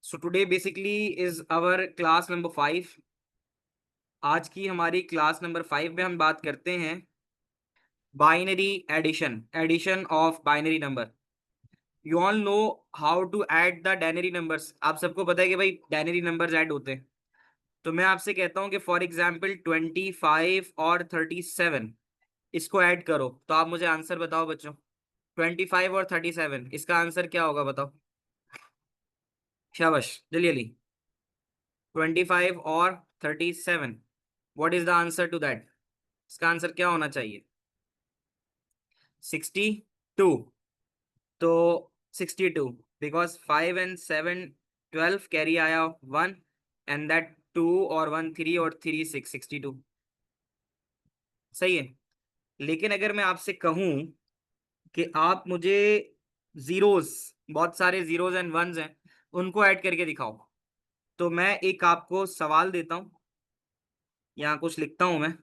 So today basically is our class number 5। आज की हमारी क्लास नंबर 5 में हम बात करते हैं binary addition addition of binary number. You all know how to add the binary numbers. आप सबको पता है कि भाई डायनरी नंबर्स ऐड होते हैं। तो मैं आपसे कहता हूँ कि फॉर एग्जाम्पल 25 और 37 इसको ऐड करो, तो आप मुझे आंसर बताओ बच्चों। 25 और 37 इसका आंसर क्या होगा बताओ। शाबाश, जल्दी जल्दी। 25 और 37, what is the answer to that. इसका आंसर क्या होना चाहिए। 62। तो 62 बिकॉज 5 and 7 12 कैरी आया 1 एंड दैट 2 और 1 3 और 3 6 62 सही है। लेकिन अगर मैं आपसे कहूं कि आप मुझे जीरोस, बहुत सारे जीरोस एंड वंस हैं, उनको ऐड करके दिखाओ, तो मैं एक आपको सवाल देता हूं। यहाँ कुछ लिखता हूं मैं।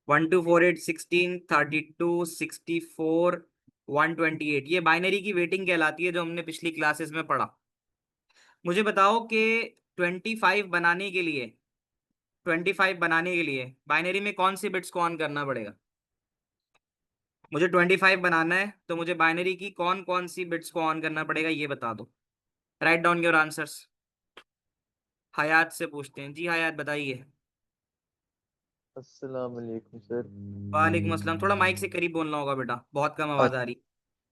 1248 16 32 64 128, ये बाइनरी की वेटिंग कहलाती है जो हमने पिछली क्लासेस में पढ़ा। मुझे बताओ कि 25 बनाने के लिए 25 बनाने के लिए बाइनरी में कौन सी बिट्स को ऑन करना पड़ेगा। मुझे 25 बनाना है तो मुझे बाइनरी की कौन कौन सी बिट्स को ऑन करना पड़ेगा ये बता दो। Write down your answers. Hayat से पूछते हैं। जी हयात बताइए। अस्सलाम वालेकुम सर। वालेकुम अस्सलाम। थोड़ा माइक से करीब बोलना होगा बेटा, बहुत कम अ- आवाज आ रही।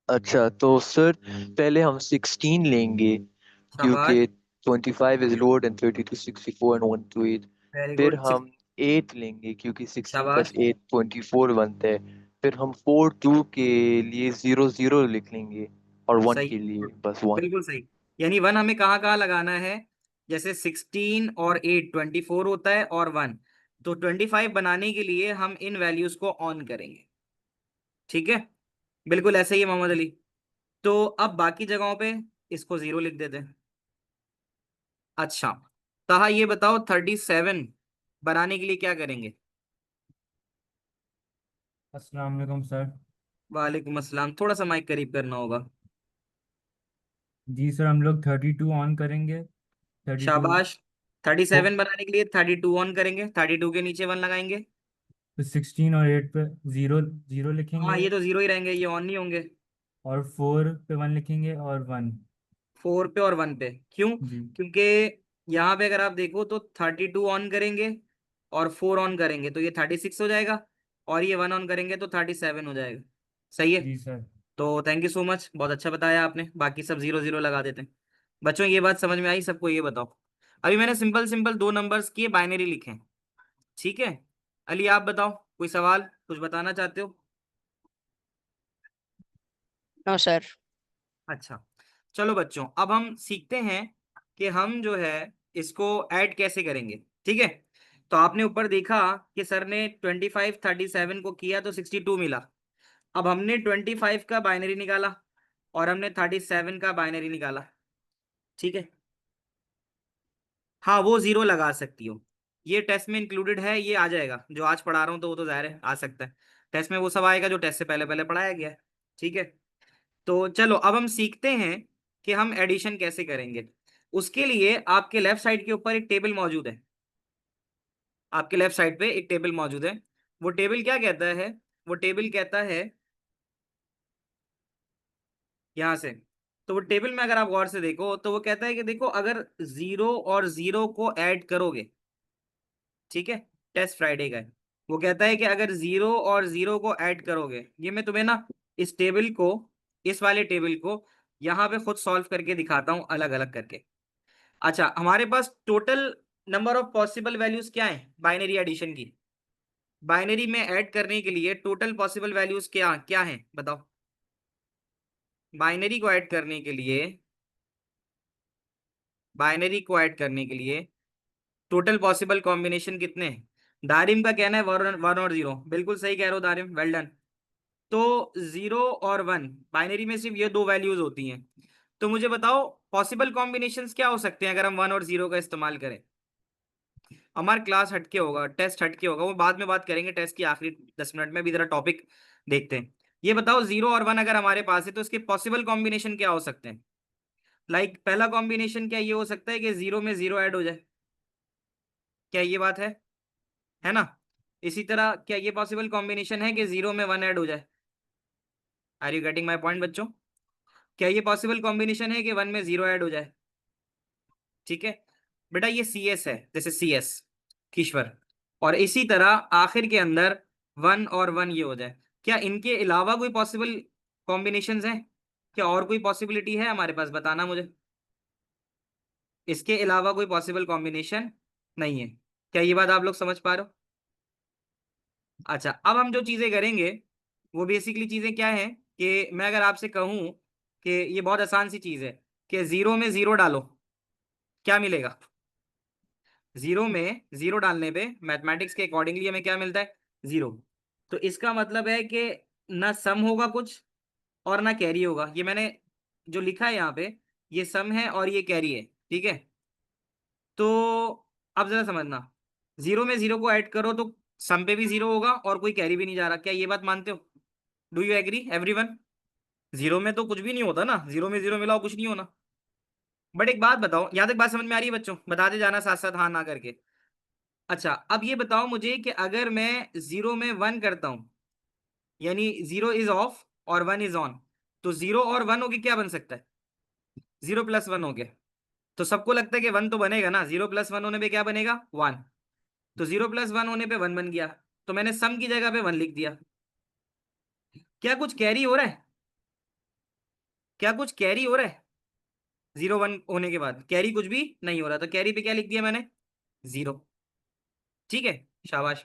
अच्छा तो सर पहले हम 16 लेंगे शाबाश, क्योंकि 25 is lower than 32 64 and 128। Very फिर गुड। हम 8 लेंगे क्योंकि 16 प्लस शाबाश, 8 24 बनता है। फिर हम 4 2 के लिए 0 0 लिख लेंगे और 1 सही, के लिए बस 1। बिल्कुल सही। यानी वन हमें कहाँ कहाँ लगाना है। जैसे 16 और 8 24 होता है और 1, तो 25 बनाने के लिए हम इन वैल्यूज को ऑन करेंगे। ठीक है, बिल्कुल ऐसे ही है मोहम्मद अली। तो अब बाकी जगहों पे इसको जीरो लिख देते हैं। अच्छा, ताहा ये बताओ 37 बनाने के लिए क्या करेंगे। अस्सलाम वालेकुम सर। वालेकुम अस्सलाम। थोड़ा सा माइक करीब करना होगा। जी सर, हम लोग 32 ऑन करेंगे। 32। शाबाश। 37 बनाने के लिए 32 ऑन करेंगे, 32 के नीचे 1 लगाएंगे। तो 16 और 8 पे जीरो जीरो हाँ, लिखेंगे। ये तो जीरो ही रहेंगे, ये ऑन नहीं होंगे। और 4 पे 1 लिखेंगे और 1। 4 पे और 1 पे क्यों। जी क्योंकि यहाँ पे अगर आप देखो तो 32 ऑन करेंगे और 4 ऑन करेंगे तो ये 36 हो जाएगा, और ये 1 ऑन करेंगे तो 37 हो जाएगा। सही है। जी सर। तो थैंक यू सो मच, बहुत अच्छा बताया आपने। बाकी सब जीरो जीरो लगा देते हैं। बच्चों ये बात समझ में आई सबको। ये बताओ, अभी मैंने सिंपल सिंपल दो नंबर्स की बाइनरी लिखे हैं। ठीक है। अली आप बताओ, कोई सवाल कुछ बताना चाहते हो। No sir. अच्छा, चलो बच्चों अब हम सीखते हैं कि हम जो है इसको ऐड कैसे करेंगे। ठीक है। तो आपने ऊपर देखा कि सर ने 25 37 को किया तो 62 मिला। अब हमने 25 का बाइनरी निकाला और हमने 37 का बाइनरी निकाला। ठीक है। हाँ, वो जीरो लगा सकती हो, ये टेस्ट में इंक्लूडेड है, ये आ जाएगा जो आज पढ़ा रहा हूँ, तो वो तो जाहिर है आ सकता है। टेस्ट में वो सब आएगा जो टेस्ट से पहले पहले पढ़ाया गया है। ठीक है। तो चलो अब हम सीखते हैं कि हम एडिशन कैसे करेंगे। उसके लिए आपके लेफ्ट साइड के ऊपर एक टेबल मौजूद है। आपके लेफ्ट साइड पे एक टेबल मौजूद है। वो टेबल क्या कहता है। वो टेबल कहता है यहां से। तो वो टेबल में अगर आप गौर से देखो तो वो कहता है कि देखो अगर जीरो और जीरो को ऐड करोगे। ठीक है। टेस्ट फ्राइडे का है। वो कहता है कि अगर जीरो और जीरो को ऐड करोगे, ये मैं तुम्हें ना इस टेबल को, इस वाले टेबल को यहाँ पे खुद सॉल्व करके दिखाता हूँ अलग अलग करके। अच्छा, हमारे पास total number of possible values क्या है बाइनरी एडिशन की। बाइनरी में ऐड करने के लिए टोटल पॉसिबल वैल्यूज क्या क्या है बताओ। बाइनरी को ऐड करने के लिए, बाइनरी को ऐड करने के लिए टोटल पॉसिबल कॉम्बिनेशन कितने हैं। दारिम का कहना है वन वन और जीरो। बिल्कुल सही कह रहे हो दारिम, वेल डन। तो जीरो और वन बाइनरी में सिर्फ ये दो वैल्यूज होती हैं। तो मुझे बताओ पॉसिबल कॉम्बिनेशंस क्या हो सकते हैं अगर हम वन और जीरो का इस्तेमाल करें। हमारा क्लास हटके होगा, टेस्ट हटके होगा, वो बाद में बात करेंगे टेस्ट की आखिरी 10 मिनट में। भी जरा टॉपिक देखते हैं। ये बताओ जीरो और वन अगर हमारे पास है तो इसके पॉसिबल कॉम्बिनेशन क्या हो सकते हैं। लाइक पहला कॉम्बिनेशन क्या ये हो सकता है कि 0 में 0 ऐड हो जाए? क्या ये बात है ना? इसी तरह क्या ये पॉसिबल कॉम्बिनेशन है कि 0 में 1 ऐड हो जाए? Are you getting my point बच्चों? क्या ये पॉसिबल कॉम्बिनेशन है कि 1 में 0 ऐड हो जाए? ठीक है बेटा, ये सी एस है, जैसे सी एस किश्वर। और इसी तरह आखिर के अंदर 1 और 1 ये हो जाए। क्या इनके अलावा कोई पॉसिबल कॉम्बिनेशंस हैं? क्या और कोई पॉसिबिलिटी है हमारे पास? बताना मुझे। इसके अलावा कोई पॉसिबल कॉम्बिनेशन नहीं है। क्या ये बात आप लोग समझ पा रहे हो? अच्छा, अब हम जो चीजें करेंगे वो बेसिकली चीजें क्या है कि मैं अगर आपसे कहूं कि ये बहुत आसान सी चीज है कि 0 में 0 डालो, क्या मिलेगा? 0 में 0 डालने पे मैथमेटिक्स के अकॉर्डिंगली हमें क्या मिलता है? 0। तो इसका मतलब है कि ना सम होगा कुछ और ना कैरी होगा। ये मैंने जो लिखा है यहाँ पे, ये सम है और ये कैरी है, ठीक है? तो अब जरा समझना, 0 में 0 को ऐड करो तो सम पे भी 0 होगा और कोई कैरी भी नहीं जा रहा। क्या ये बात मानते हो? Do you agree everyone? 0 में तो कुछ भी नहीं होता ना, 0 में 0 मिलाओ कुछ नहीं होना। बट एक बात बताओ, यहाँ तक बात समझ में आ रही है बच्चों? बताते जाना साथ साथ हाँ ना करके। अच्छा, अब ये बताओ मुझे कि अगर मैं 0 में 1 करता हूं, यानी 0 इज ऑफ और 1 इज ऑन, तो 0 और 1 होके क्या बन सकता है? 0 प्लस 1 हो गया। तो सबको लगता है कि 1 तो बनेगा ना, 0 प्लस 1 होने पे क्या बनेगा? 1। तो 0 प्लस 1 होने पे 1 बन गया। तो मैंने सम की जगह पे 1 लिख दिया। क्या कुछ कैरी हो रहा है? क्या कुछ कैरी हो रहा है? 0 1 होने के बाद कैरी कुछ भी नहीं हो रहा, तो कैरी पे क्या लिख दिया मैंने? 0। ठीक है, शाबाश।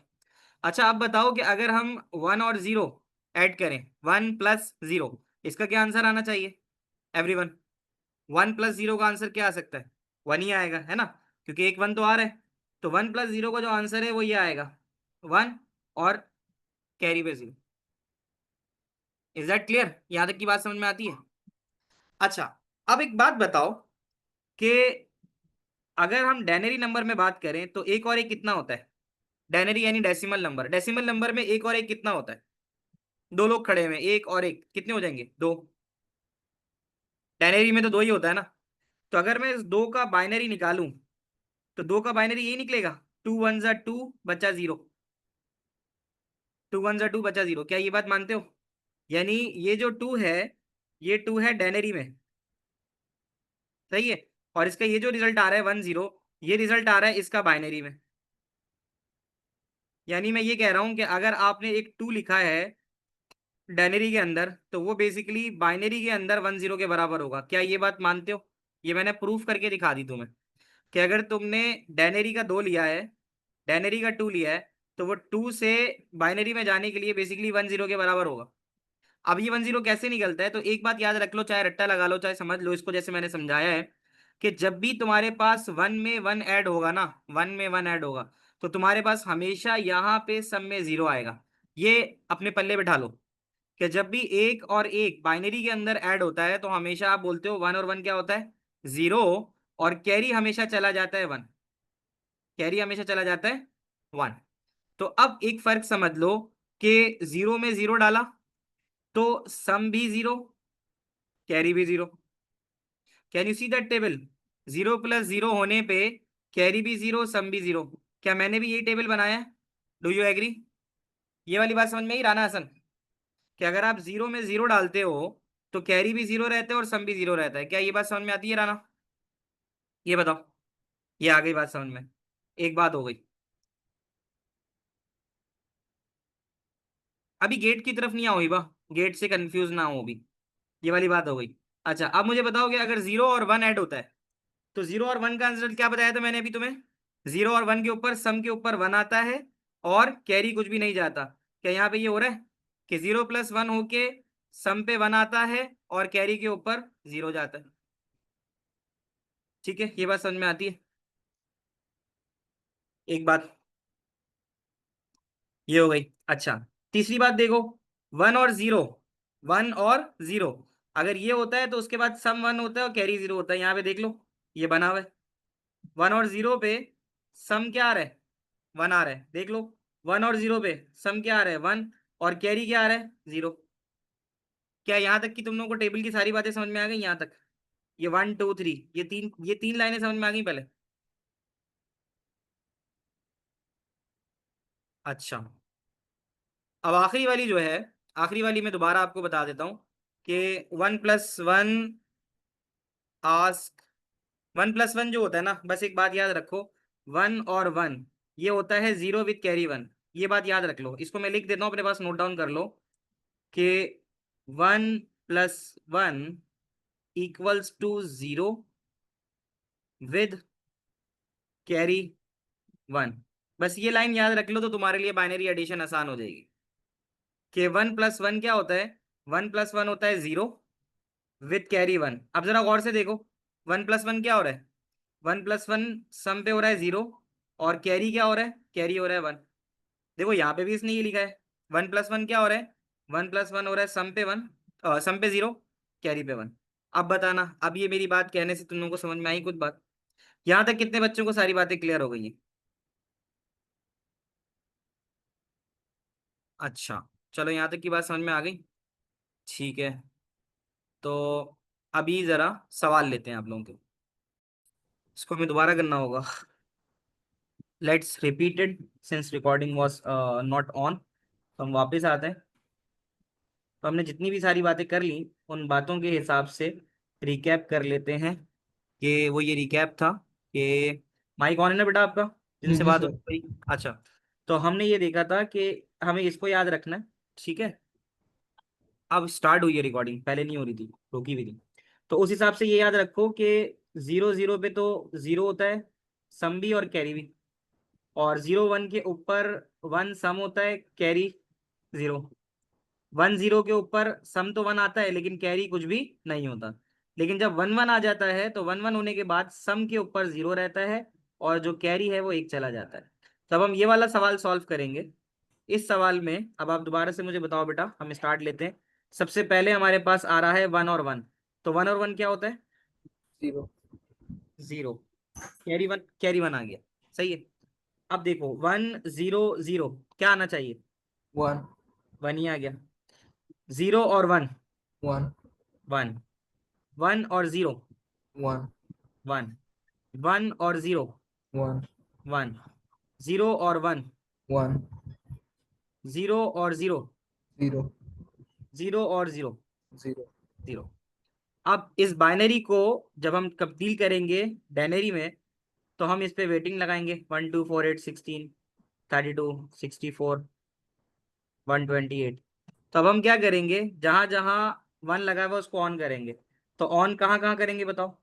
अच्छा, अब बताओ कि अगर हम 1 और 0 ऐड करें, 1 प्लस 0, इसका क्या आंसर आना चाहिए एवरीवन? 1 प्लस 0 का आंसर क्या आ सकता है? 1 ही आएगा, है ना? क्योंकि एक 1 तो आ रहा है। तो 1 प्लस 0 का जो आंसर है वो ये आएगा, 1 और कैरी पे 0। Is that clear? यहां तक की बात समझ में आती है? अच्छा, अब एक बात बताओ कि अगर हम डेनरी नंबर में बात करें तो एक और एक कितना होता है? डेनरी यानी डेसिमल नंबर, डेसिमल नंबर में एक और एक कितना होता है? दो लोग खड़े हुए हैं, एक और एक कितने हो जाएंगे? दो। डेनरी में तो दो ही होता है ना। तो अगर मैं इस दो का बाइनरी निकालूं तो दो का बाइनरी यही निकलेगा, 2 1 जा 2 बचा 0। 2 1 जा 2 बचा 0। क्या ये बात मानते हो? यानी ये जो 2 है, ये 2 है डेनरी में, सही है? और इसका ये जो रिजल्ट आ रहा है 1 0, ये रिजल्ट आ रहा है इसका बाइनरी में। यानी मैं ये कह रहा हूं कि अगर आपने एक 2 लिखा है डायनरी के अंदर, तो वो बेसिकली बाइनरी के अंदर 1 0 के बराबर होगा। क्या ये बात मानते हो? ये मैंने प्रूफ करके दिखा दी तुम्हें कि अगर तुमने डायनरी का 2 लिया है, डायनरी का 2 लिया है, तो वो 2 से बाइनरी में जाने के लिए बेसिकली 1 0 के बराबर होगा। अब ये 1 0 कैसे निकलता है? तो एक बात याद रख लो, चाहे रट्टा लगा लो चाहे समझ लो इसको, जैसे मैंने समझाया है कि जब भी तुम्हारे पास 1 में 1 ऐड होगा ना, 1 में 1 ऐड होगा, तो तुम्हारे पास हमेशा यहाँ पे सम में 0 आएगा। ये अपने पल्ले बिठा लो कि जब भी एक और एक बाइनरी के अंदर ऐड होता है तो हमेशा आप बोलते हो 1 और 1 क्या होता है? 0। और कैरी हमेशा चला जाता है 1। कैरी हमेशा चला जाता है 1। तो अब एक फर्क समझ लो कि 0 में 0 डाला तो सम भी 0, कैरी भी 0। Can you see that table? 0 plus 0 होने पे कैरी भी 0, सम भी 0। क्या मैंने भी यही टेबल बनाया है? Do you agree? ये वाली बात समझ में ही राना हसन, कि अगर आप 0 में 0 डालते हो तो कैरी भी 0 रहता है और सम भी 0 रहता है। क्या ये बात समझ में आती है राना? ये बताओ। ये आ गई बात समझ में? एक बात हो गई। अभी गेट की तरफ नहीं आओ बा, गेट से कंफ्यूज ना हो अभी। ये वाली बात हो गई। अच्छा, अब मुझे बताओ कि अगर 0 और 1 ऐड होता है तो 0 और 1 का आंसर क्या बताया था मैंने अभी तुम्हें? 0 और 1 के ऊपर सम के ऊपर 1 आता है और कैरी कुछ भी नहीं जाता। क्या यहाँ पे ये हो रहा है कि 0 प्लस 1 होके सम पे 1 आता है और कैरी के ऊपर 0 जाता है? ठीक है, ये बात समझ में आती है? एक बात ये हो गई। अच्छा, तीसरी बात देखो, 1 और 0, 1 और 0 अगर ये होता है तो उसके बाद सम 1 होता है और कैरी 0 होता है। यहाँ पे देख लो, ये बना हुआ है। 1 और 0 पे सम क्या आ रहा है? 1 आ रहा है, देख लो। 1 और 0 पे सम क्या आ रहा है? 1। और कैरी क्या आ रहा है? 0। क्या यहाँ तक कि तुम लोगों को टेबल की सारी बातें समझ में आ गई यहाँ तक? ये 1 2 3, ये तीन लाइनें समझ में आ गई पहले? अच्छा, अब आखिरी वाली जो है, आखिरी वाली मैं दोबारा आपको बता देता हूँ कि 1+1 आस्क, 1+1 जो होता है ना, बस एक बात याद रखो, 1 और 1 ये होता है 0 विथ कैरी 1। ये बात याद रख लो, इसको मैं लिख देता हूँ अपने पास, नोट डाउन कर लो कि 1+1 इक्वल्स टू 0 विद कैरी 1। बस ये लाइन याद रख लो तो तुम्हारे लिए बाइनरी एडिशन आसान हो जाएगी कि 1+1 क्या होता है, 1+1 होता है 0 विथ कैरी 1। अब जरा गौर से देखो, 1+1 क्या हो रहा है, 1+1 सम पे हो रहा है 0, और कैरी क्या हो रहा है, कैरी हो रहा है 1। देखो यहाँ पे भी इसने ये लिखा है, 1+1 क्या हो रहा है, 1+1 हो रहा है सम पे 1, सम पे 0, कैरी पे 1। अब बताना, अब ये मेरी बात कहने से तुम लोगों को समझ में आई कुछ बात? यहाँ तक कितने बच्चों को सारी बातें क्लियर हो गई हैं? अच्छा, चलो यहाँ तक की बात समझ में आ गई। ठीक है, तो अभी जरा सवाल लेते हैं आप लोगों के, इसको हमें दोबारा करना होगा। Let's repeat it since recording was not on. तो हम वापस आते हैं, तो हमने जितनी भी सारी बातें कर ली उन बातों के हिसाब से रिकैप कर लेते हैं कि वो ये रिकैप था कि माइक ऑन है ना बेटा आपका, जी जिनसे जी बात हो सर। गई? अच्छा, तो हमने ये देखा था कि हमें इसको याद रखना है, ठीक है? अब स्टार्ट हुई है रिकॉर्डिंग, पहले नहीं हो रही थी, रोकी हुई थी। तो उस हिसाब से ये याद रखो कि 0 0 पे तो 0 होता है, सम भी और कैरी भी, और 0 1 के ऊपर 1 सम होता है, कैरी 0। 1 0 के ऊपर सम तो 1 आता है लेकिन कैरी कुछ भी नहीं होता। लेकिन जब 1 1 आ जाता है तो 1 1 होने के बाद सम के ऊपर 0 रहता है, और जो कैरी है वो 1 चला जाता है। तब हम ये वाला सवाल सॉल्व करेंगे। इस सवाल में अब आप दोबारा से मुझे बताओ बेटा, हम स्टार्ट लेते हैं। सबसे पहले हमारे पास आ रहा है 1 और 1, तो 1 और 1 क्या होता है, 0 0। कैरी 1 आ गया, सही है। अब देखो 1 0 0 क्या आना चाहिए, 1 1 ही आ गया। 0 और 1, 1 1। 1 और 0, 1 1। 1 और 0, 1 1। 0 और 1, 1 0 और 0, 0 0 और 0, 0 0। अब इस बाइनरी को जब हम तब्दील करेंगे डायनरी में, तो हम इस पे वेटिंग लगाएंगे, 1 2 4 8 16 32 64 128। तो अब हम क्या करेंगे, जहां जहां 1 लगा हुआ उसको ऑन करेंगे। तो ऑन कहाँ कहाँ करेंगे बताओ?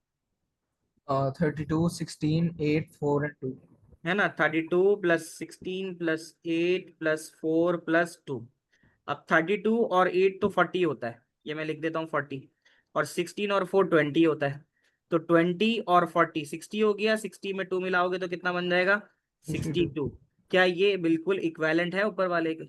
32 16 8 4 and 2। है ना, 32 + 16 + 8 + 4 + 2। अब 32 और 8 तो 40 होता है, ये मैं लिख देता हूँ 40। और 16 और 4 20 होता है, तो 20 और 40 60 हो गया। 60 में 2 मिलाओगे तो कितना बन जाएगा, 62। 62। क्या ये बिल्कुल इक्वेलेंट है ऊपर वाले के?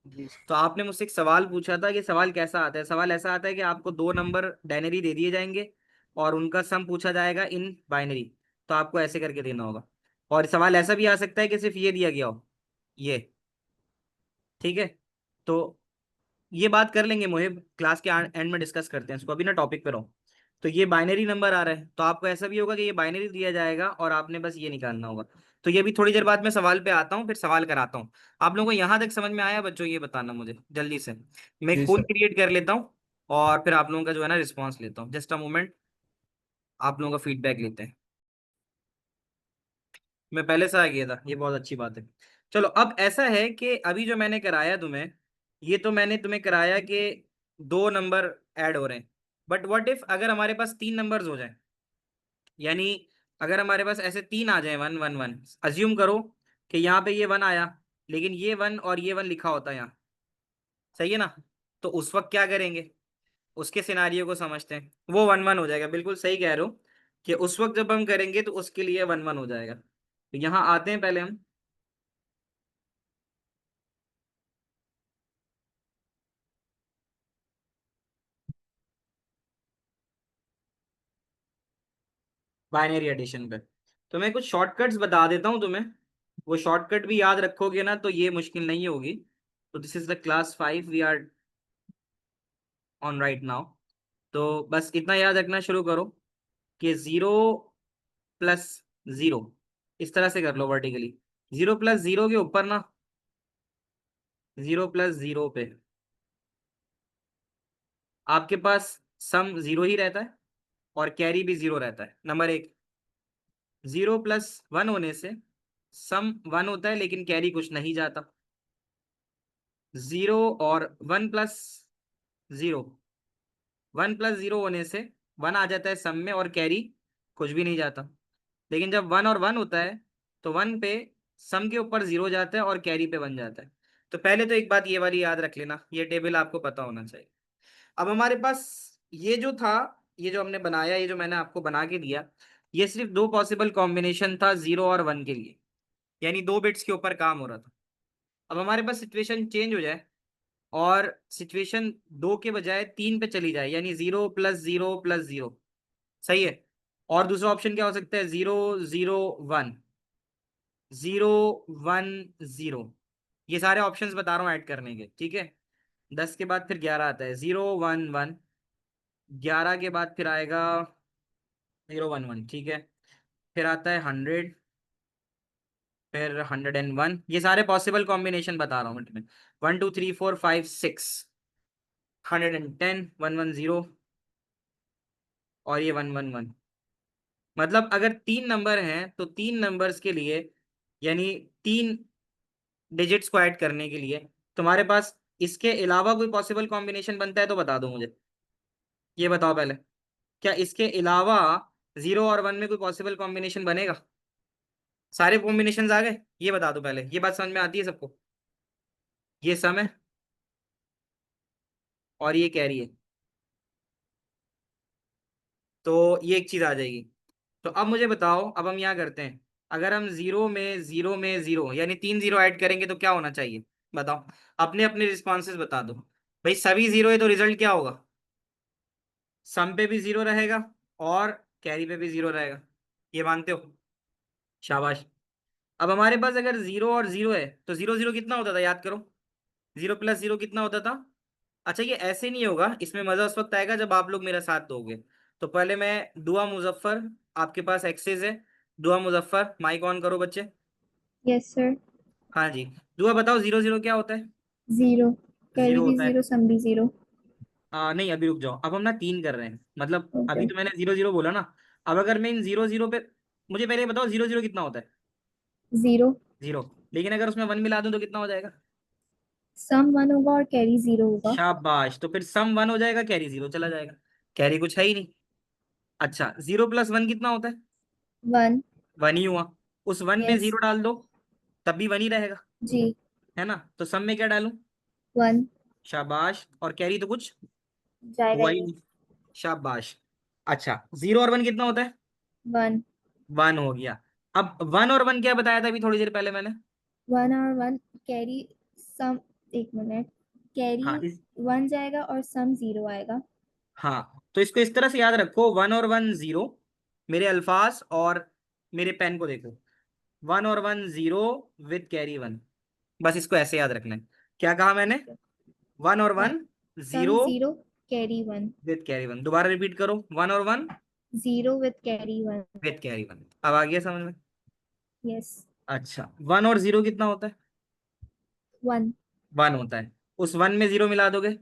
जी सर। तो आपने मुझसे एक सवाल पूछा था कि सवाल कैसा आता है, सवाल ऐसा आता है कि आपको दो नंबर डायनरी दे दिए जाएंगे और उनका सम पूछा जाएगा इन बाइनरी। तो आपको ऐसे करके देना होगा। और सवाल ऐसा भी आ सकता है कि सिर्फ ये दिया गया हो, ये, ठीक है? तो ये बात कर लेंगे मुहिब, क्लास के एंड में डिस्कस करते हैं इसको, अभी ना टॉपिक पे रहो। तो ये बाइनरी नंबर आ रहा है, तो आपको ऐसा भी होगा कि ये बाइनरी दिया जाएगा और आपने बस ये निकालना होगा। तो ये भी थोड़ी देर बाद मैं सवाल पे आता हूँ, फिर सवाल कराता हूँ। आप लोगों को यहाँ तक समझ में आया बच्चों, ये बताना मुझे जल्दी से। मैं एक जी पोल सर। क्रिएट कर लेता हूँ और फिर आप लोगों का जो है ना रिस्पॉन्स लेता हूँ। जस्ट अ मोमेंट, आप लोगों का फीडबैक लेते हैं। मैं पहले से आ गया था, ये बहुत अच्छी बात है। चलो, अब ऐसा है कि अभी जो मैंने कराया तुम्हें, ये तो मैंने तुम्हें कराया कि दो नंबर ऐड हो रहे हैं। बट व्हाट इफ अगर हमारे पास तीन नंबर्स हो जाए, यानी अगर हमारे पास ऐसे तीन आ जाए, 1 1 1, अज्यूम करो कि यहाँ पे ये 1 आया, लेकिन ये 1 और ये 1 लिखा होता है यहाँ, सही है ना? तो उस वक्त क्या करेंगे, उसके सिनारियो को समझते हैं। वो 1 1 हो जाएगा, बिल्कुल सही कह रहे हो कि उस वक्त जब हम करेंगे तो उसके लिए 1 1 हो जाएगा। तो यहाँ आते हैं पहले हम, बाइनरी एडिशन पे। तो मैं कुछ शॉर्टकट्स बता देता हूँ तुम्हें, वो शॉर्टकट भी याद रखोगे ना तो ये मुश्किल नहीं होगी। तो this is the class 5 we are on right now. तो बस इतना याद रखना शुरू करो कि 0 + 0, इस तरह से कर लो वर्टिकली। 0 + 0 के ऊपर ना, 0 + 0 पे आपके पास सम 0 ही रहता है और कैरी भी 0 रहता है। नंबर एक, 0 + 1 होने से सम 1 होता है लेकिन कैरी कुछ नहीं जाता। 0 और 1 + 0, 1 + 0 होने से 1 आ जाता है सम में और कैरी कुछ भी नहीं जाता। लेकिन जब 1 और 1 होता है तो 1 पे सम के ऊपर 0 जाता है और कैरी पे 1 जाता है। तो पहले तो एक बात ये वाली याद रख लेना, ये टेबल आपको पता होना चाहिए। अब हमारे पास ये जो था, ये जो हमने बनाया, ये जो मैंने आपको बना के दिया, ये सिर्फ दो पॉसिबल कॉम्बिनेशन था 0 और 1 के लिए, यानी 2 बिट्स के ऊपर काम हो रहा था। अब हमारे पास सिचुएशन चेंज हो जाए और सिचुएशन 2 के बजाय 3 पे चली जाए, यानी 0 + 0 + 0, सही है। और दूसरा ऑप्शन क्या हो सकता है, 0 0 1, 0 1 0। ये सारे ऑप्शंस बता रहा हूँ ऐड करने के, ठीक है। 10 के बाद फिर 11 आता है, 0 1 1। 11 के बाद फिर आएगा 0 1 1, ठीक है। फिर आता है 100, फिर 101। ये सारे पॉसिबल कॉम्बिनेशन बता रहा हूँ मैं। 1 2 3 4 5 6, 110, 110 और ये 111। मतलब अगर 3 नंबर हैं तो 3 नंबर्स के लिए, यानी 3 डिजिट्स को ऐड करने के लिए तुम्हारे पास इसके अलावा कोई पॉसिबल कॉम्बिनेशन बनता है तो बता दो मुझे। ये बताओ पहले, क्या इसके अलावा 0 और 1 में कोई पॉसिबल कॉम्बिनेशन बनेगा? सारे कॉम्बिनेशन आ गए? ये बता दो पहले, ये बात समझ में आती है सबको? ये सम है और ये कैरी है, तो ये एक चीज आ जाएगी। तो अब मुझे बताओ, अब हम यहाँ करते हैं, अगर हम 0 में 0 यानी 3 0 ऐड करेंगे तो क्या होना चाहिए? बताओ, अपने अपने रिस्पॉन्सेज बता दो। भाई सभी 0 है तो रिजल्ट क्या होगा? सम पे भी 0 रहेगा और कैरी पे भी 0 रहेगा, ये मानते हो? शाबाश। अब हमारे पास अगर 0 और 0 है तो 0 0 कितना होता था, याद करो। 0 + 0 कितना होता था? अच्छा, ये ऐसे नहीं होगा, इसमें मजा उस वक्त आएगा जब आप लोग मेरा साथ दोगे। तो पहले मैं दुआ मुजफ्फर, आपके पास एक्सेस है, दुआ मुजफ्फर माइक ऑन करो बच्चे। Yes sir. हाँ जी, दुआ बताओ 0 0 क्या होता है? जीरो, कैरी 0 भी होता है। जीरो, सम भी जीरो। नहीं अभी रुक जाओ, अब हम ना 3 कर रहे हैं, मतलब ओके। अभी तो मैंने 0 0 बोला ना। अब अगर मैं इन 0 0 पे, मुझे पहले ये बताओ 0 0 कितना होता है? जीरो। 0। लेकिन अगर उसमें 1 मिला दूं तो कितना हो जाएगा? सम वन होगा और कैरी जीरो होगा। शाबाश, तो फिर सम 1 हो जाएगा, कैरी 0 चला जाएगा। कैरी कुछ है ही नहीं। अच्छा, 0 + 1 कितना होता है? वन। 1 ही हुआ। उस 1 में यस। 0 डाल दो, तब भी 1 ही रहेगा, जी। है ना। तो सम में क्या डालूं? वन। शाबाश, और कैरी तो कुछ जाएगा हुआ ही ही नहीं। नहीं। शाबाश। अच्छा, 0 और 1 कितना होता है? वन। 1 हो गया। अब 1 और 1 क्या बताया था अभी थोड़ी देर पहले मैंने? वन और वन, कैरी, सम, एक मिनट, कैरी हाँ इस, वन जाएगा और सम जीरो आएगा। हाँ तो इसको इस तरह से याद रखो, 1 और 1 0। मेरे अल्फाज और मेरे पेन को देखो, 1 और 1 0 विद कैरी 1। बस इसको ऐसे याद रखना है। क्या कहा मैंने? वन और one, one sum zero zero, carry one. With carry 1। दोबारा रिपीट करो, 1 और 1 zero with carry one. With carry 1। अब आ गया समझ में? यस। अच्छा, 1 और 0 कितना होता है? वन। 1 होता है। उस 1 में 0 मिला दोगे,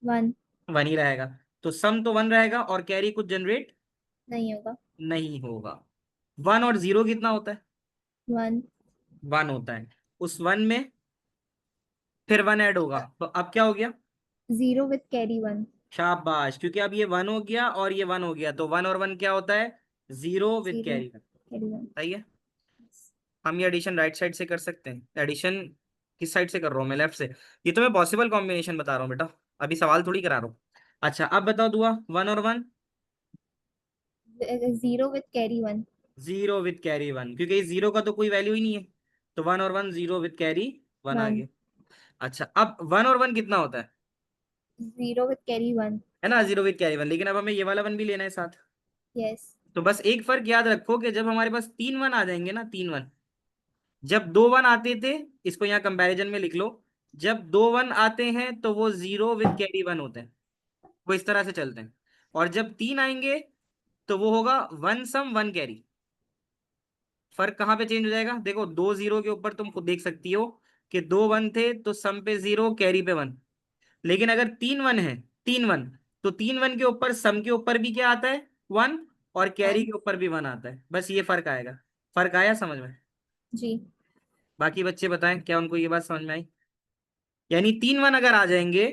वन। 1 ही रहेगा। तो सम तो 1 रहेगा और कैरी कुछ जनरेट नहीं होगा। नहीं होगा। 1 और 0 कितना होता है? वन। 1 होता है। उस 1 में फिर 1 ऐड होगा, तो अब क्या हो गया? Zero with carry one. शाबाश, क्योंकि अब ये 1 हो गया और ये 1 हो गया, तो 1 और 1 क्या होता है? 0 with zero, carry 1। Carry one. सही है। हम ये एडिशन राइट साइड से कर सकते हैं। एडिशन किस साइड से कर रहा हूँ मैं? लेफ्ट से। ये तो मैं पॉसिबल कॉम्बिनेशन बता रहा हूँ बेटा, अभी सवाल थोड़ी करा रहा हूँ। अच्छा अब बताओ दुआ, 1 और 1। Zero with carry one. 0 with carry 1, क्योंकि इस 0 का तो कोई वैल्यू ही नहीं है, तो 1 और 1 0 विद कैरी 1 आ वन। गया। अच्छा, अब 1 और 1 कितना होता जीरो विद कैरी वन। है ना, 0 विद कैरी 1। लेकिन अब हमें ये वाला 1 भी लेना है साथ। यस। तो बस एक फर्क याद रखो कि जब हमारे पास 3 1 आ जाएंगे ना, 3 1, जब 2 1 आते थे, इसको यहाँ कंपैरिजन में लिख लो, जब 2 1 आते हैं तो वो 0 विद कैरी 1 होते हैं, वो इस तरह से चलते हैं। और जब 3 आएंगे तो वो होगा 1 सम 1 कैरी। फर्क कहाँ पे चेंज हो जाएगा, देखो 2 जीरो के ऊपर तुम खुद देख सकती हो कि 2 1 थे तो सम पे 0 कैरी पे 1। लेकिन अगर 3 1 है, 3 1, तो 3 1 के ऊपर सम के ऊपर भी क्या आता है, 1, और कैरी 1। के ऊपर भी 1 आता है। बस ये फर्क आएगा। फर्क आया समझ में? जी। बाकी बच्चे बताएं क्या उनको ये बात समझ में आई? यानी 3 1 अगर आ जाएंगे,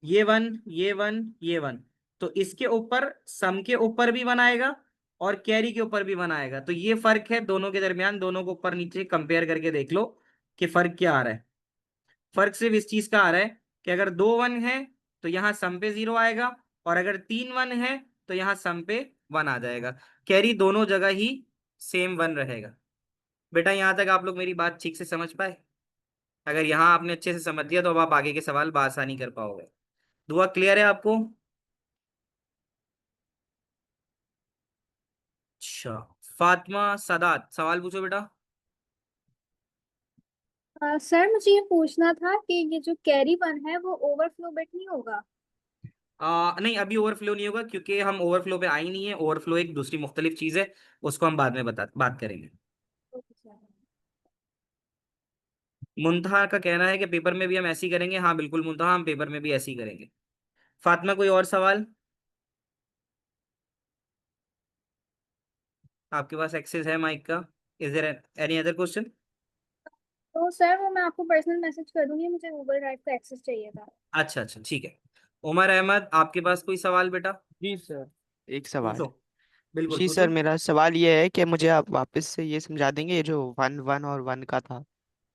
ये 1 ये 1 ये 1, तो इसके ऊपर सम के ऊपर भी 1 आएगा और कैरी के ऊपर भी 1 आएगा। तो ये फर्क है दोनों के दरमियान, दोनों को ऊपर नीचे कंपेयर करके देख लो कि फर्क क्या आ रहा है। फर्क सिर्फ इस चीज का आ रहा है कि अगर 2 1 है तो यहाँ सम पे 0 आएगा, और अगर 3 1 है तो यहाँ सम पे 1 आ जाएगा। कैरी दोनों जगह ही सेम 1 रहेगा। बेटा यहाँ तक आप लोग मेरी बात ठीक से समझ पाए? अगर यहाँ आपने अच्छे से समझ लिया तो अब आप आगे के सवाल बआसानी कर पाओगे। दुआ क्लियर है आपको? अच्छा, फातिमा सादात सवाल पूछो बेटा। सर मुझे ये पूछना था कि ये जो कैरी वन है वो ओवरफ्लो बिट नहीं होगा? नहीं, अभी ओवरफ्लो नहीं होगा क्योंकि हम ओवरफ्लो पे आई नहीं है। ओवरफ्लो एक दूसरी मुख्तलिफ चीज है, उसको हम बाद में बात करेंगे। Okay sir. मुंतहा का कहना है कि पेपर में भी हम ऐसे ही करेंगे। हाँ बिल्कुल मुंतहा, हम पेपर में भी ऐसे ही करेंगे। फातिमा कोई और सवाल? आपके पास एक्सेस है माइक का? Is there any other question? तो सर वो मैं आपको पर्सनल मैसेज कर दूंगी, मुझे गूगल ड्राइव का एक्सेस चाहिए था। अच्छा अच्छा ठीक है। उमर अहमद आपके पास कोई सवाल बेटा? जी सर, एक सवाल। पूछो, बिल्कुल जी पूछो। सर, मेरा सवाल ये है कि मुझे आप वापस से ये समझा देंगे, ये जो 1 1 और 1 का था।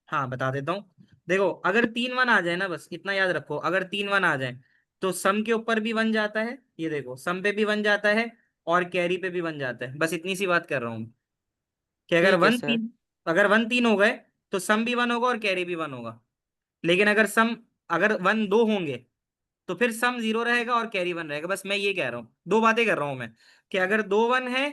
हाँ बता देता हूँ। देखो अगर 3 1 आ जाए ना, बस इतना याद रखो, अगर 3 1 आ जाए तो सम के ऊपर भी 1 जाता है, ये देखो सम पे भी 1 जाता है और कैरी पे भी 1 जाता है। बस इतनी सी बात कर रहा हूँ कि अगर ठीक है वन सर। तीन अगर 1 3 हो गए तो सम भी 1 होगा और कैरी भी 1 होगा। लेकिन अगर 1 2 होंगे तो फिर सम 0 रहेगा और कैरी 1 रहेगा। बस मैं ये कह रहा हूँ, दो बातें कर रहा हूँ मैं, कि अगर 2 1 है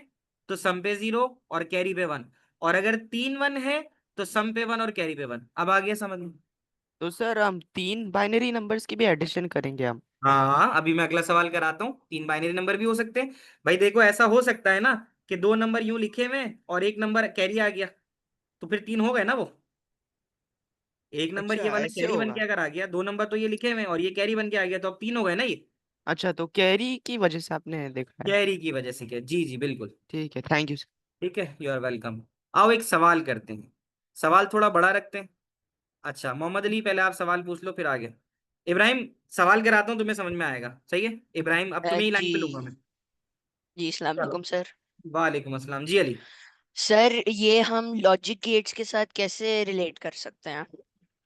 तो सम पे 0 और कैरी पे 1, और अगर 3 1 है तो सम पे 1 और कैरी पे 1। अब आ गया समझ में? तो सर हम 3 बाइनरी नंबर्स की भी एडिशन करेंगे हम? हाँ अभी मैं अगला सवाल कराता हूँ। 3 बाइनरी नंबर भी हो सकते हैं। भाई देखो ऐसा हो सकता है ना कि 2 नंबर यूं लिखे हुए हैं और एक नंबर कैरी आ गया, तो फिर 3 हो गए ना वो। एक नंबर ये अच्छा, वाला ऐसे कैरी बन के होगा। अगर आ गया, 2 नंबर तो ये लिखे हुए हैं और ये कैरी बन के आ गया, तो अब 3 हो गए ना ये। अच्छा, तो कैरी की वजह से आपने देखा है। कैरी की वजह से क्या? जी जी बिल्कुल। ठीक है, थैंक यू सर। ठीक है, यू आर वेलकम। आओ एक सवाल करते हैं, सवाल थोड़ा बड़ा रखते हैं। अच्छा मोहम्मद अली पहले आप सवाल पूछ लो फिर आगे। इब्राहिम सवाल कराता हूँ, तुम्हें समझ में आएगा, सही है? इब्राहिम अब तुम्हें ही लाइन पे लूंगा जी मैं। जी, अस्सलाम चलो, वालेकुम सर। वालेकुम अस्सलाम जी अली। सर ये हम लॉजिक गेट्स के साथ कैसे रिलेट कर सकते हैं?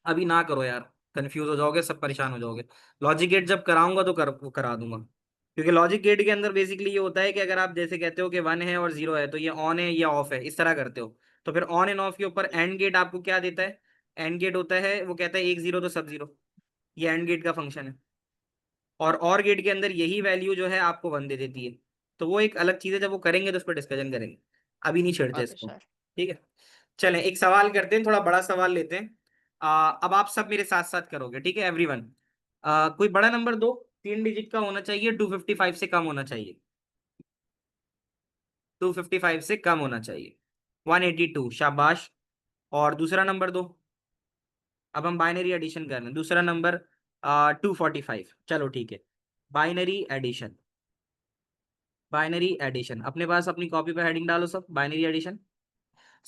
अभी ना करो यार, कंफ्यूज हो जाओगे, सब परेशान हो जाओगे। लॉजिक गेट जब कराऊंगा तो वो करा दूंगा। क्योंकि लॉजिक गेट के अंदर बेसिकली ये होता है कि अगर आप जैसे कहते हो कि 1 है और 0 है तो ये ऑन है या ऑफ है, इस तरह करते हो। तो फिर ऑन एंड ऑफ के ऊपर एंड गेट आपको क्या देता है? एंड गेट होता है, वो कहता है 1 0 तो सब 0। ये एंड गेट का फंक्शन है। और गेट के अंदर यही वैल्यू जो है आपको 1 दे देती है। तो वो एक अलग चीज है, जब वो करेंगे तो उस पर डिस्कशन करेंगे। अभी नहीं छेड़ते ओके इसको। सर। ठीक है, चलें एक सवाल करते हैं, थोड़ा बड़ा सवाल लेते हैं। अब आप सब मेरे साथ साथ करोगे, ठीक है एवरीवन? कोई बड़ा नंबर दो, 3 डिजिट का होना चाहिए, 255 से कम होना चाहिए। 255 से कम होना चाहिए। 182, शाबाश। और दूसरा नंबर दो। अब हम बाइनरी एडिशन कर रहे हैं। दूसरा नंबर 245, चलो ठीक है। बाइनरी एडिशन, बाइनरी एडिशन अपने पास अपनी कॉपी पर हेडिंग डालो सब, बाइनरी एडिशन।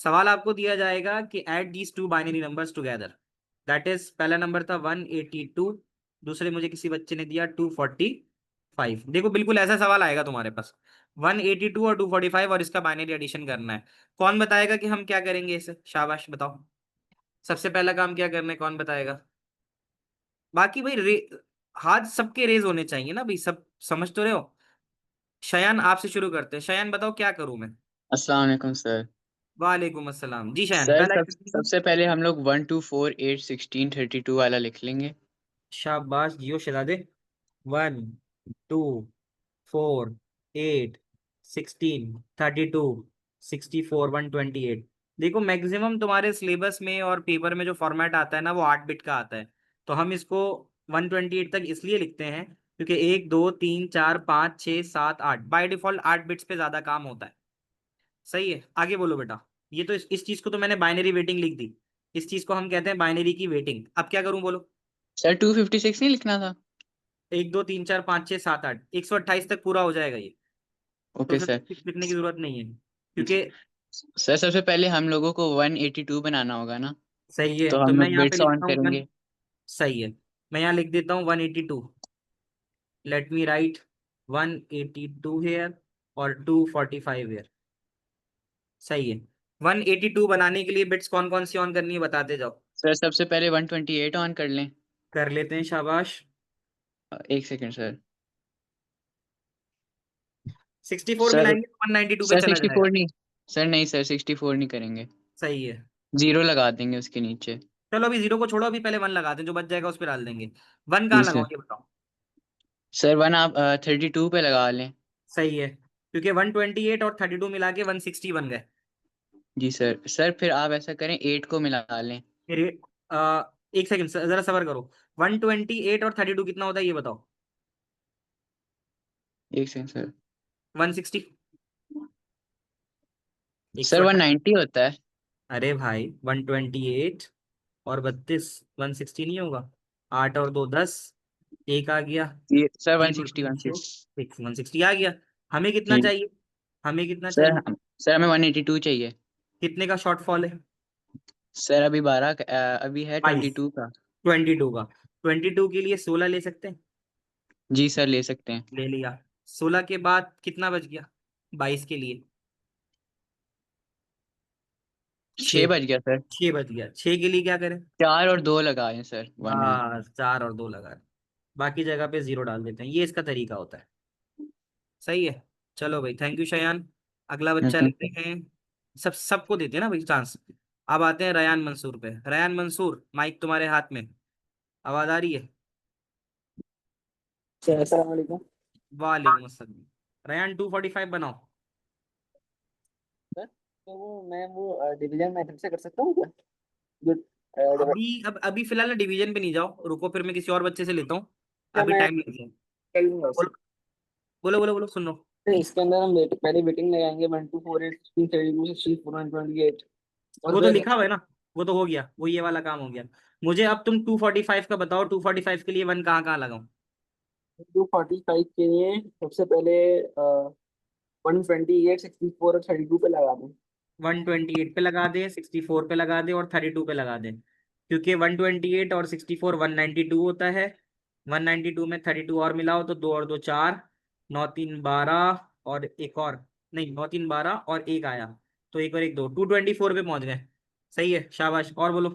सवाल आपको दिया जाएगा कि add these two binary numbers together. That is, पहला नंबर था 182, दूसरे मुझे किसी बच्चे ने दिया 245। देखो बिल्कुल ऐसा सवाल आएगा तुम्हारे पास, 182 और 245 और इसका बाइनरी एडिशन करना है। कौन बताएगा कि हम क्या करेंगे इसे? शाबाश बताओ, सबसे पहला काम क्या करना है, कौन बताएगा? बाकी भाई हाथ सबके रेज होने चाहिए ना भाई, सब समझ तो रहे हो। शयान आपसे शुरू करते हैं। शयान बताओ क्या करूं मैं? अस्सलाम वालेकुम सर। वालेकुम अस्सलाम जी। शयान सर पहला exercise। सबसे पहले हम लोग 1 2 4 8 16 32 वाला लिख लेंगे। शाबाश जियो शहजादे। 1 2 4 8 16 32 64 128। देखो मैक्सिमम तुम्हारे सिलेबस में और पेपर में जो फॉर्मेट आता है ना वो 8 बिट का आता है। तो हम इसको 128 तक इसलिए लिखते हैं क्योंकि 1 2 3 4 5 6 7 8 बाय डिफॉल्ट 8 बिट्स पे ज्यादा काम होता है। सही है, आगे बोलो बेटा। ये तो इस चीज को तो मैंने बाइनरी वेटिंग लिख दी। इस चीज को हम कहते हैं बाइनरी की वेटिंग। अब क्या करूं बोलो। सर 256 नहीं लिखना था? 1 2 3 4 5 6 7 8 128 तक पूरा हो जाएगा ये। तो ओके फिर सर। लिखने की जरूरत नहीं है क्योंकि सर सबसे पहले हम लोगों को 182 बनाना होगा ना, सही है, तो तो हम मैं लोग यहाँ पे बिट्स ऑन लिखता हूँ वन। करेंगे। सही है, मैं यहाँ लिख देता हूँ 182। लेट मी राइट 182 हेयर और 245 हेयर। सही है। 182 बनाने के लिए बिट्स कौन कौन सी ऑन करनी है बताते जाओ। सर सबसे पहले 128 ऑन कर लें। कर लेते हैं, शाबाश। एक सेकंड सर। 64 सर मिलाएंगे तो 192 पे सर चला 64 जाएगा। नहीं। सर नहीं सर 64 नहीं करेंगे। सही है। जीरो लगा देंगे उसके नीचे। चलो अभी जीरो को छोड़ो, अभी पहले वन लगाते हैं, जो बच जाएगा उस पर डाल देंगे। वन कहाँ जी सर। लगाओ ये बताओ। सर वन आप 32 पे लगा लें। सही है, क्योंकि 128 और 32 मिला के 160 बन गए। जी सर। सर फिर आप ऐसा करें 8 को मिला लें। मेरे एक सेकंड जरा सबर करो। 128 और 32 कितना होता है ये बताओ। एक सेकंड सर। 160। सर 128। 190 होता है। अरे भाई 128 और 32 160 नहीं होगा। 8 और 2 10, एक आ गया। ये सर 3 और 160 3 6, 160। 160 आ गया। हमें कितना जी चाहिए। हमें कितना सर। चाहिए। सर हमें 182 चाहिए। कितने का शॉर्टफॉल है। सर अभी 12 अभी है 22। 22 का। 22 का। 22 के लिए 16 ले सकते हैं। जी सर ले सकते हैं। ले लिया। 16 के बाद कितना बच गया 22 के लिए। 6 6। बज गया सर। 6 बच गया, 6 के लिए क्या करें। 4 और 2 लगाए सर 1 में। बस 4 और 2 लगा। बाकी जगह पे जीरो डाल देते हैं, ये इसका तरीका होता है। सही है। चलो भाई, थैंक यू शयान। अगला बच्चा लेते हैं। सबको देते हैं ना भाई चांस। अब आते हैं रयान मंसूर पे। रयान मंसूर, माइक तुम्हारे हाथ में। आवाज आ रही है। सर अस्सलाम वालेकुम। वालेकुम अस्सलाम। रयान 245 बनाओ। सर तो वो डिवीजन मेथड से कर सकता हूँ क्या? जो अभी फिलहाल डिवीजन पे नहीं जाओ, रुको, फिर मैं किसी और बच्चे से लेता हूँ। क्या अभी मैं टाइम लगेगा। कर लूंगा बोलो उसे? बोलो बोलो बोलो, सुन लो। नहीं, इसके अंदर हम पहले वेटिंग लगाएंगे 1 2 4 8 16 32 64 128 और वो तो फिर लिखा हुआ है ना। वो तो हो गया, वो ये वाला काम हो गया। मुझे अब तुम 245 का बताओ। 245 के लिए वन कहाँ कहाँ लगाऊं। 245 के लिए सबसे पहले 128 64 और 32 पे लगा दें। 128 पे लगा दे, 64 पे लगा दे और 32 पे लगा दे। क्योंकि 128 और 64 192 होता है। 192 में 32 और मिलाओ तो 2 और 2 4। 9 3 12 और एक और। नहीं, 9 3 12 और एक आया। तो एक और एक दो, 224 पे पहुंच गए। सही है, शाबाश। और बोलो।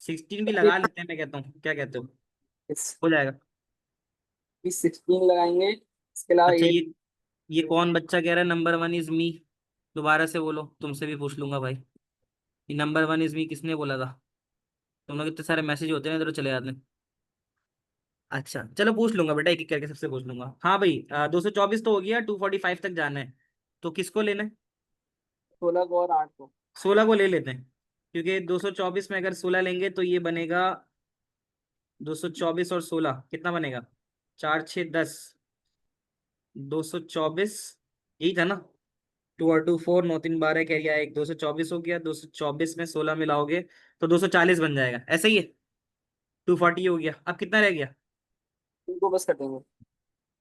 16 भी लगा लेते हैं, मैं कहता हूँ, क्या कहते हो। इस हो जाएगा। 16 लगाएंगे, इसके अलावा अच्छा, 8। ये कौन बच्चा कह रहा है नंबर वन इज मी। दोबारा से बोलो, तुमसे भी पूछ लूंगा भाई। ये नंबर वन इज मी किसने बोला था। तुम लोग इतने सारे मैसेज होते हैं इधर चले जाते हैं। अच्छा चलो, पूछ लूंगा बेटा, एक एक करके सबसे पूछ लूंगा। हाँ भाई, 224 तो हो गया, 245 तक जाना है। तो किसको लेना है। 16 को और 8 को। 16 को ले लेते हैं। क्योंकि 224 में अगर 16 लेंगे तो ये बनेगा। 224 और 16 कितना बनेगा। 4 6 10। 224 यही था ना। 2 और 2 4, 9 3 12 कह गया एक, 224 हो गया। 224 में 16 मिलाओगे तो 240 बन जाएगा, ऐसा ही है। 240 हो गया, अब कितना रह गया। इनको बस कर देंगे।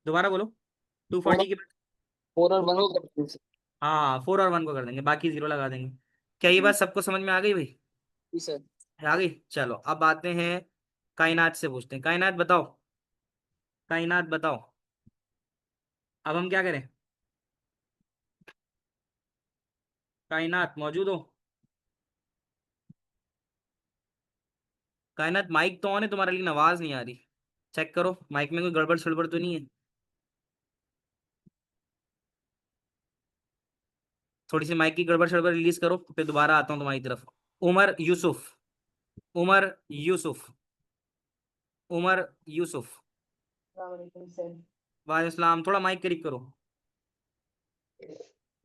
दोबारा बोलो। 4 240 के बाद। 4 और 1 को कर देंगे। हाँ, 4 और 1 को कर देंगे, बाकी जीरो लगा देंगे। क्या ये बात सबको समझ में आ गई भाई। जी सर। आ गई, चलो अब आते हैं। कायनात से पूछते हैं। कायनात बताओ। कायनात बताओ। अब हम क्या करें। कायनात मौजूद हो। कायनात, माइक तो ऑन है तुम्हारा लेकिन आवाज नहीं आ रही। चेक करो माइक में कोई गड़बड़ सड़बड़ तो नहीं है। थोड़ी सी माइक की गड़बड़ सड़बड़ रिलीज करो, फिर दोबारा आता हूँ तुम्हारी तरफ। उमर यूसुफ। उमर यूसुफ। उमर यूसुफ। अस्सलाम वालेकुम सर। वालेकुम सलाम, थोड़ा माइक करीब करो।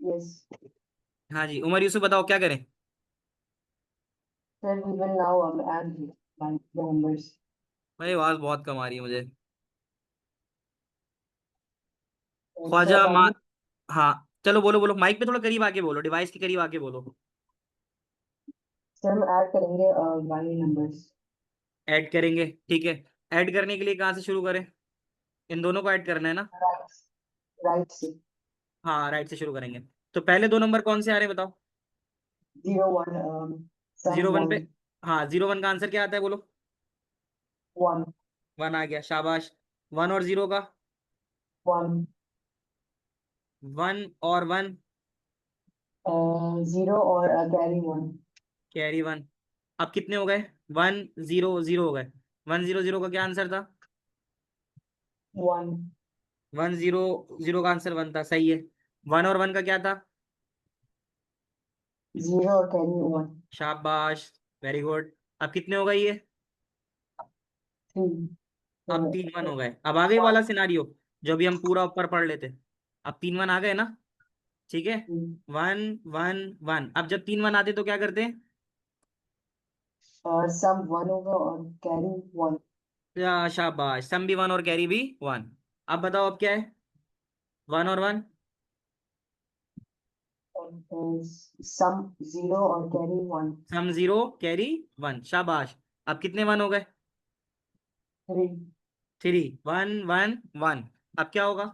यस हाँ जी, उमर यूसुफ बताओ क्या करें। Sir, we will now add the numbers. भाई आवाज बहुत कम आ रही है मुझे। सर ख्वाजा मा अभी हाँ, चलो बोलो बोलो, माइक पे थोड़ा करीब आके बोलो, डिवाइस के करीब आके बोलो। सर हम ऐड करेंगे बाइनरी नंबर्स। ऐड करेंगे, ठीक है। ऐड करने के लिए कहाँ से शुरू करें? इन दोनों को ऐड करना है ना? राइट, राइट से। हाँ, राइट से शुरू करेंगे। तो पहले दो नंबर कौन से आ रहे हैं बताओ? 0 1 सम जीरो वन पे। 1 हाँ, जीरो वन का आंसर क्या आता है बोलो? 1 वन आ गया, शाबाश। वन और जीरो का? 1 वन और वन? 0 और कैरी 1। Carry one. अब कितने हो गए? वन जीरो जीरो हो गए। वन जीरो जीरो का क्या आंसर था? 1 वन जीरो जीरो का आंसर वन था, सही है। वन और वन का क्या था? 0 और कैरी 1। शाबाश, वेरी गुड। अब कितने हो गए ये? 3 अब तीन वन हो गए। अब आ गई वाला सिनारियो जो भी हम पूरा ऊपर पढ़ लेते। अब तीन वन आ गए ना? ठीक है। One one one. अब जब तीन वन आते तो क्या करते हैं? और सम 1 होगा और कैरी 1। शाबाश, सम भी वन और कैरी भी वन। अब बताओ अब क्या है? वन और वन? सम 0 और carry 1। Sum zero carry one, शाबाश। अब कितने वन हो गए? 3 थ्री। One one one. अब क्या होगा?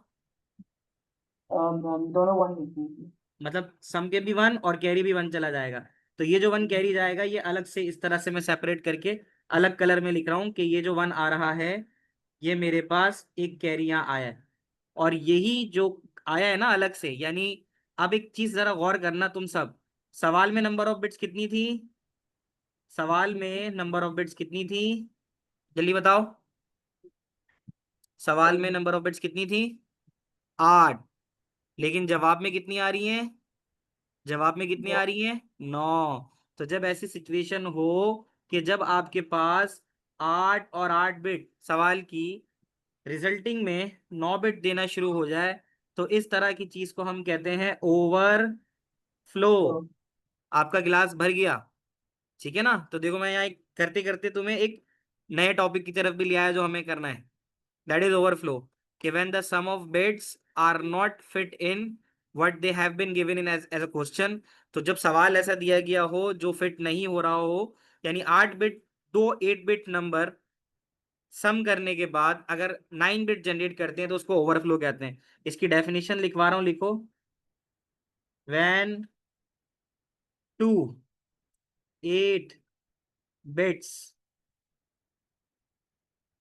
दोनों 1 लिखेंगे। मतलब सम के भी वन और कैरी भी वन चला जाएगा। तो ये जो वन कैरी जाएगा ये अलग से इस तरह से मैं सेपरेट करके अलग कलर में लिख रहा हूं कि ये जो वन आ रहा है ये मेरे पास एक कैरी यहाँ आया है। और यही जो आया है ना अलग से, यानी अब एक चीज जरा गौर करना तुम सब। सवाल में नंबर ऑफ बिट्स कितनी थी? सवाल में नंबर ऑफ बिट्स कितनी थी? जल्दी बताओ। सवाल में नंबर ऑफ बिट्स कितनी थी? 8। लेकिन जवाब में कितनी आ रही है? जवाब में कितनी आ रही है? 9। तो जब ऐसी सिचुएशन हो कि जब आपके पास 8 और 8 बिट सवाल की रिजल्टिंग में 9 बिट देना शुरू हो जाए तो इस तरह की चीज को हम कहते हैं ओवरफ्लो। तो आपका गिलास भर गया, ठीक है ना? तो देखो मैं यहाँ करते करते तुम्हें एक नए टॉपिक की तरफ भी ले आया जो हमें करना है। That is overflow. कि when the sum of bits are not fit in what they have been given in as a question. तो जब सवाल ऐसा दिया गया हो जो फिट नहीं हो रहा हो, यानी 8 बिट दो 8 बिट नंबर सम करने के बाद अगर 9 बिट जनरेट करते हैं तो उसको ओवरफ्लो कहते हैं। इसकी डेफिनेशन लिखवा रहा हूं, लिखो। When two 8 bits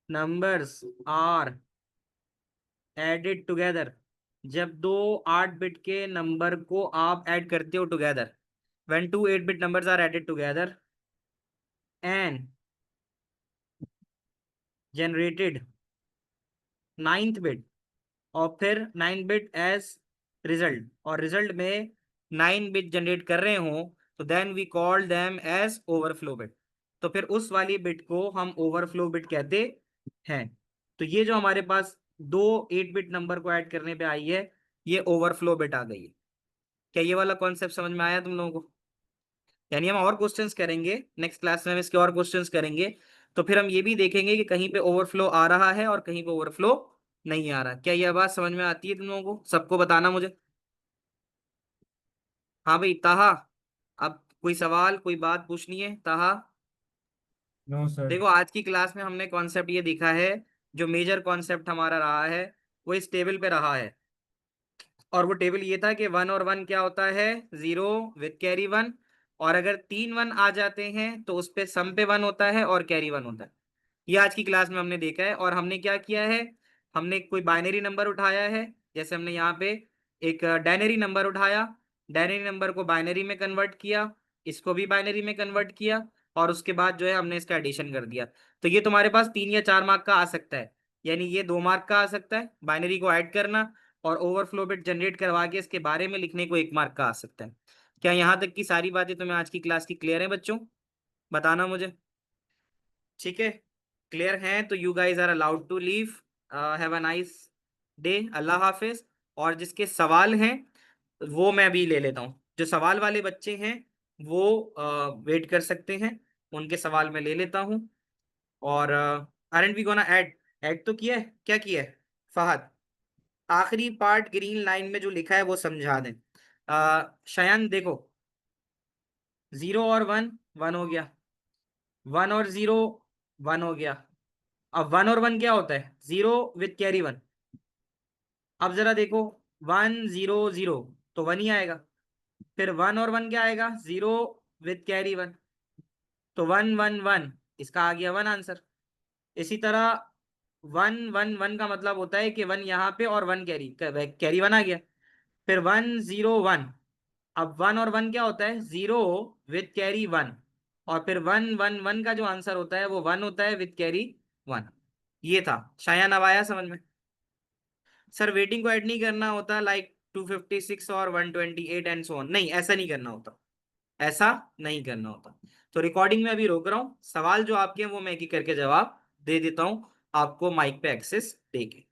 numbers are added together, जब दो 8 बिट के नंबर को आप ऐड करते हो together, when two 8 bit numbers are added together and generated 9th bit और फिर 9 बिट एज रिजल्ट, और रिजल्ट में 9 बिट जनरेट कर रहे हो तो then we call them as overflow bit. तो फिर उस वाली बिट को हम ओवरफ्लो बिट कहते हैं। तो ये जो हमारे पास दो 8 बिट नंबर को ऐड करने पे आई है ये ओवरफ्लो बिट आ गई है। क्या ये वाला कॉन्सेप्ट समझ में आया तुम लोगों को? यानी हम और क्वेश्चंस करेंगे नेक्स्ट क्लास में, हम इसके और क्वेश्चंस करेंगे तो फिर हम ये भी देखेंगे कि कहीं पे ओवरफ्लो आ रहा है और कहीं पे ओवरफ्लो नहीं आ रहा। क्या यह बात समझ में आती है तुम लोगों को? सबको बताना मुझे। हाँ भाई ताहा, अब कोई सवाल कोई बात पूछनी है ताहा? No sir. देखो आज की क्लास में हमने कॉन्सेप्ट ये देखा है, जो मेजर कॉन्सेप्ट हमारा रहा है वो इस टेबल पे रहा है। और वो टेबल ये था कि वन और वन क्या होता है? Zero with carry one. और अगर तीन वन आ जाते हैं तो उस पे सम पे वन होता है और कैरी वन होता है। ये आज की क्लास में हमने देखा है। और हमने क्या किया है? हमने कोई बाइनरी नंबर उठाया है, जैसे हमने यहाँ पे एक डायनरी नंबर उठाया, डायनरी नंबर को बाइनरी में कन्वर्ट किया, इसको भी बाइनरी में कन्वर्ट किया, और उसके बाद जो है हमने इसका एडिशन कर दिया। तो ये तुम्हारे पास 3 या 4 मार्क का आ सकता है। यानी ये 2 मार्क का आ सकता है बाइनरी को ऐड करना, और ओवरफ्लो बिट जनरेट करवा के इसके बारे में लिखने को 1 मार्क का आ सकता है। क्या यहाँ तक की सारी बातें तुम्हें आज की क्लास की क्लियर है बच्चों? बताना मुझे। ठीक है, क्लियर हैं तो you guys are allowed to leave. Have a nice day, अल्लाह हाफिज। और जिसके सवाल हैं वो मैं भी ले लेता हूँ, जो सवाल वाले बच्चे हैं वो वेट कर सकते हैं, उनके सवाल मैं ले लेता हूँ। और आरएंड वी गोना ऐड, ऐड तो किया है, क्या किया है फहद? आखिरी पार्ट ग्रीन लाइन में जो लिखा है वो समझा दें। शयान देखो, 0 और 1, 1 हो गया, 1 और 0, 1 हो गया। अब 1 और 1 क्या होता है? 0 विथ कैरी 1। अब जरा देखो, 1 0 0 तो 1 ही आएगा। फिर 1 और 1 क्या आएगा? 0 विथ कैरी 1, तो 1 1 1, इसका आ गया 1 आंसर। इसी तरह 1 1 1 का मतलब होता है कि 1 यहाँ पे और 1 कैरी, कैरी 1 आ गया। फिर 1 0 1, अब 1 और 1 क्या होता है? 0 विथ कैरी 1, और फिर 1 1 1 का जो आंसर होता है वो 1 होता है विथ कैरी 1। ये था शायन, अब आया समझ में? सर वेटिंग को ऐड नहीं करना होता, लाइक 256 और 128 एंड सो ऑन, नहीं ऐसा नहीं करना होता, ऐसा नहीं करना होता। तो रिकॉर्डिंग में अभी रोक रहा हूँ, सवाल जो आपके हैं वो मैं एक एक करके जवाब दे देता हूँ आपको माइक पे एक्सेस देके।